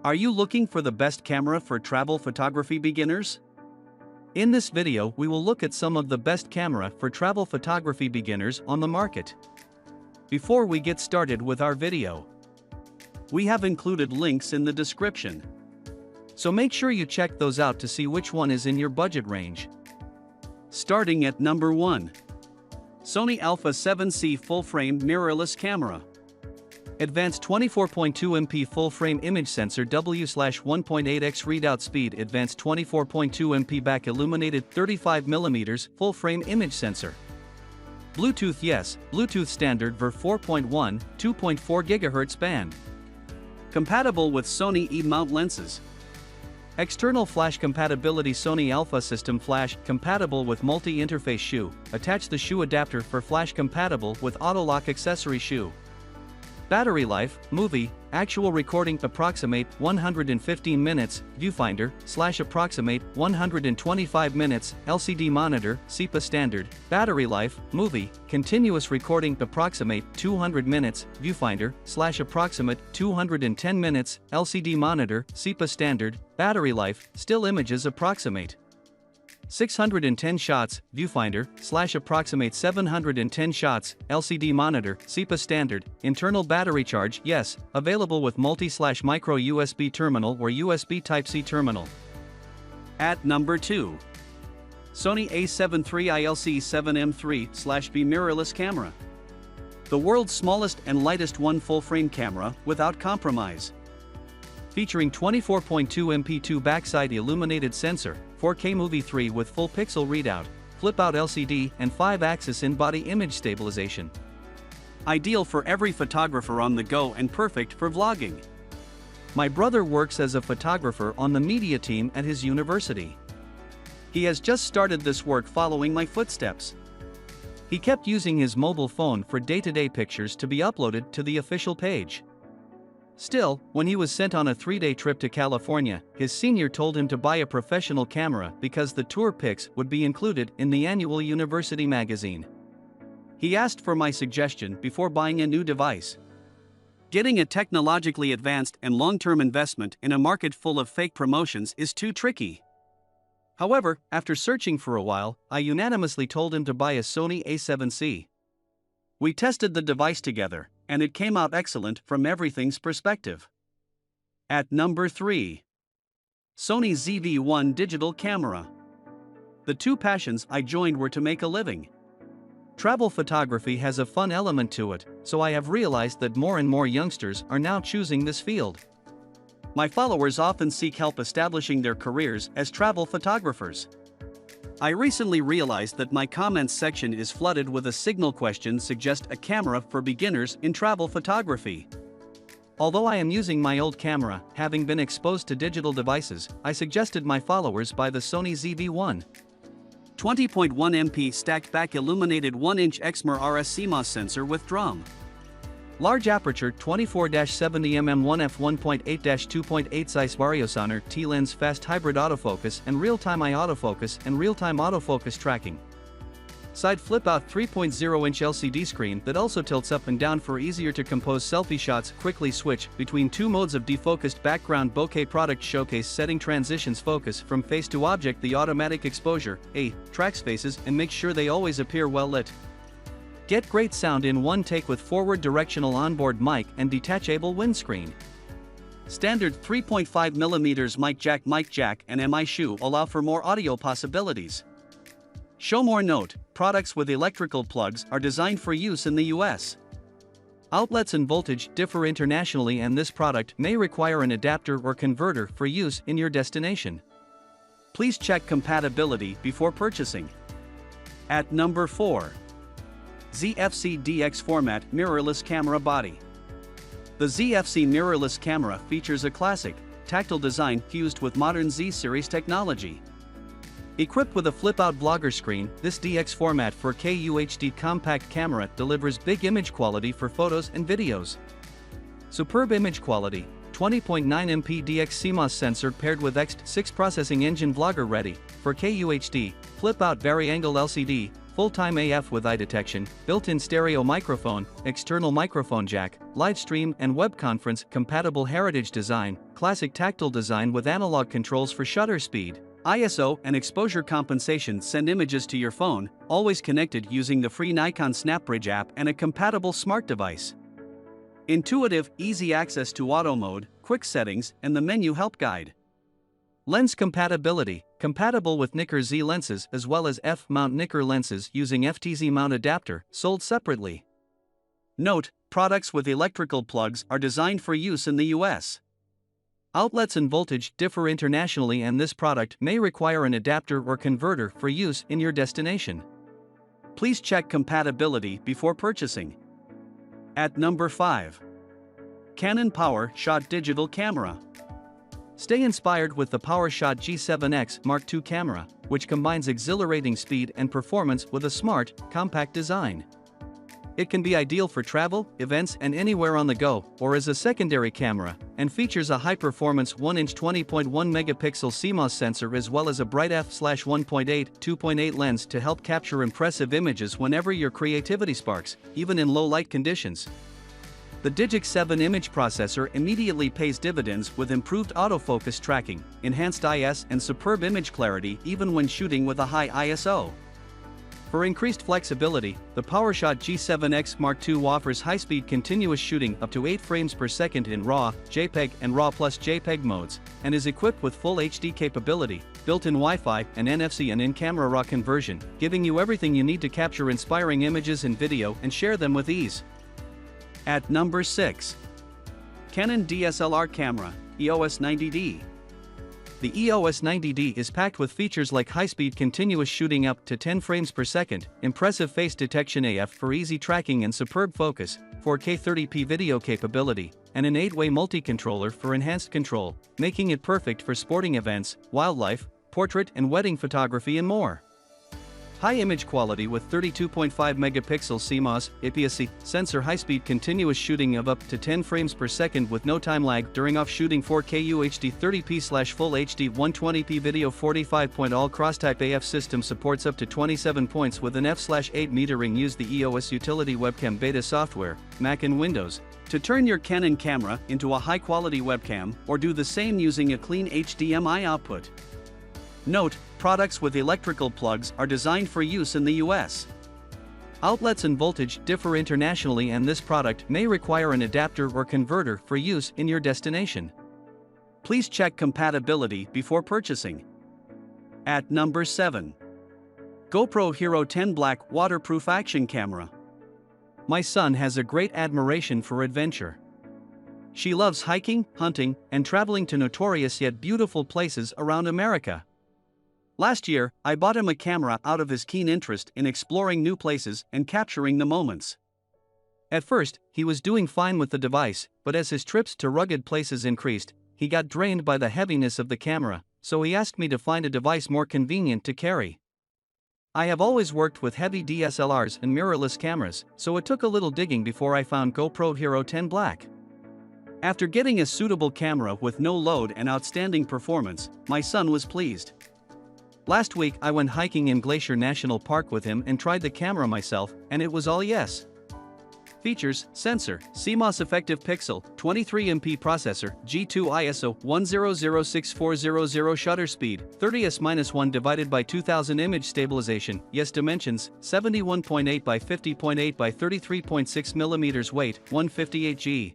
Are you looking for the best camera for travel photography beginners? In this video we will look at some of the best camera for travel photography beginners on the market. Before we get started with our video, we have included links in the description. So make sure you check those out to see which one is in your budget range. Starting at number 1. Sony Alpha 7C Full-Frame Mirrorless Camera. Advanced 24.2MP full-frame image sensor W/1.8x readout speed. Advanced 24.2MP back illuminated 35mm full-frame image sensor. Bluetooth yes, Bluetooth standard Ver 4.1, 2.4 GHz band. Compatible with Sony E-mount lenses. External flash compatibility. Sony Alpha system flash compatible with multi-interface shoe. Attach the shoe adapter for flash compatible with auto-lock accessory shoe. Battery life, movie, actual recording approximate 115 minutes, viewfinder, approximate 125 minutes, LCD monitor, SEPA standard, battery life, movie, continuous recording approximate 200 minutes, viewfinder, approximate 210 minutes, LCD monitor, SEPA standard, battery life, still images approximate 610 shots, viewfinder, approximate 710 shots, LCD monitor, SEPA standard, internal battery charge yes, available with multi/micro USB terminal or USB Type-C terminal. At number 2. Sony a7 III ILC7M3/B mirrorless camera. The world's smallest and lightest one full-frame camera without compromise. Featuring 24.2MP 2 backside illuminated sensor, 4K Movie 3 with full pixel readout, flip-out LCD and 5-axis in-body image stabilization. Ideal for every photographer on the go and perfect for vlogging. My brother works as a photographer on the media team at his university. He has just started this work following my footsteps. He kept using his mobile phone for day-to-day pictures to be uploaded to the official page. Still, when he was sent on a 3-day trip to California, his senior told him to buy a professional camera because the tour pics would be included in the annual university magazine. He asked for my suggestion before buying a new device. Getting a technologically advanced and long-term investment in a market full of fake promotions is too tricky. However, after searching for a while, I unanimously told him to buy a Sony a7C. We tested the device together, and it came out excellent from everything's perspective. At number 3. Sony ZV-1 digital camera. The two passions I joined were to make a living. Travel photography has a fun element to it, so I have realized that more and more youngsters are now choosing this field. My followers often seek help establishing their careers as travel photographers. I recently realized that my comments section is flooded with a signal question suggest a camera for beginners in travel photography. Although I am using my old camera, having been exposed to digital devices, I suggested my followers buy the Sony ZV-1. 20.1MP stacked back illuminated 1-inch Exmor RS CMOS sensor with drum. Large aperture 24-70mm 1f1.8-2.8 size variosonar T-lens fast hybrid autofocus and real-time autofocus and real-time autofocus tracking. Side flip-out 3.0-inch LCD screen that also tilts up and down for easier to compose selfie shots. Quickly switch between two modes of defocused background bokeh. Product showcase setting transitions focus from face to object. The automatic exposure tracks faces and makes sure they always appear well lit. Get great sound in one take with forward directional onboard mic and detachable windscreen. Standard 3.5mm mic jack and MI shoe allow for more audio possibilities. Show more note, products with electrical plugs are designed for use in the US. Outlets and voltage differ internationally and this product may require an adapter or converter for use in your destination. Please check compatibility before purchasing. At number 4. ZFC DX Format Mirrorless Camera Body. The ZFC mirrorless camera features a classic, tactile design fused with modern Z-series technology. Equipped with a flip-out vlogger screen, this DX Format 4K UHD compact camera delivers big image quality for photos and videos. Superb image quality, 20.9MP DX CMOS sensor paired with X6 processing engine vlogger ready, 4K UHD, flip-out vari-angle LCD, full-time AF with eye detection, built-in stereo microphone, external microphone jack, live stream and web conference compatible heritage design, classic tactile design with analog controls for shutter speed, ISO and exposure compensation. Send images to your phone, always connected using the free Nikon SnapBridge app and a compatible smart device. Intuitive, easy access to auto mode, quick settings, and the menu help guide. Lens compatibility, compatible with Nikkor Z lenses as well as F-mount Nikkor lenses using FTZ mount adapter, sold separately. Note, products with electrical plugs are designed for use in the US. Outlets and voltage differ internationally and this product may require an adapter or converter for use in your destination. Please check compatibility before purchasing. At number 5. Canon PowerShot Digital Camera. Stay inspired with the PowerShot G7X Mark II camera, which combines exhilarating speed and performance with a smart, compact design. It can be ideal for travel, events, and anywhere on the go, or as a secondary camera, and features a high-performance 1-inch 20.1 megapixel CMOS sensor as well as a bright f/1.8 2.8 lens to help capture impressive images whenever your creativity sparks, even in low-light conditions. The Digix 7 image processor immediately pays dividends with improved autofocus tracking, enhanced IS, and superb image clarity even when shooting with a high ISO. For increased flexibility, the PowerShot G7X Mark II offers high-speed continuous shooting up to 8 frames per second in RAW, JPEG, and RAW plus JPEG modes, and is equipped with full HD capability, built-in Wi-Fi and NFC and in-camera RAW conversion, giving you everything you need to capture inspiring images and video and share them with ease. At number 6. Canon DSLR Camera, EOS 90D. The EOS 90D is packed with features like high-speed continuous shooting up to 10 frames per second, impressive face detection AF for easy tracking and superb focus, 4K 30p video capability, and an 8-way multi-controller for enhanced control, making it perfect for sporting events, wildlife, portrait and wedding photography and more. High image quality with 32.5 megapixel CMOS, APS-C, sensor high-speed continuous shooting of up to 10 frames per second with no time lag during off-shooting 4K UHD 30p/Full HD 120p video 45. All cross-type AF system supports up to 27 points with an f/8 metering. Use the EOS Utility Webcam Beta software, Mac and Windows, to turn your Canon camera into a high-quality webcam or do the same using a clean HDMI output. Note, products with electrical plugs are designed for use in the US. Outlets and voltage differ internationally and this product may require an adapter or converter for use in your destination. Please check compatibility before purchasing. At number 7. GoPro Hero 10 Black Waterproof Action Camera. My son has a great admiration for adventure. She loves hiking, hunting, and traveling to notorious yet beautiful places around America. Last year, I bought him a camera out of his keen interest in exploring new places and capturing the moments. At first, he was doing fine with the device, but as his trips to rugged places increased, he got drained by the heaviness of the camera, so he asked me to find a device more convenient to carry. I have always worked with heavy DSLRs and mirrorless cameras, so it took a little digging before I found GoPro Hero 10 Black. After getting a suitable camera with no load and outstanding performance, my son was pleased. Last week I went hiking in Glacier National Park with him and tried the camera myself, and it was all yes. Features: sensor, CMOS effective pixel, 23MP processor, G2 ISO, 100640 shutter speed, 30s-1 divided by 2000 image stabilization, yes dimensions, 71.8 by 50.8 by 33.6 mm weight, 158 g.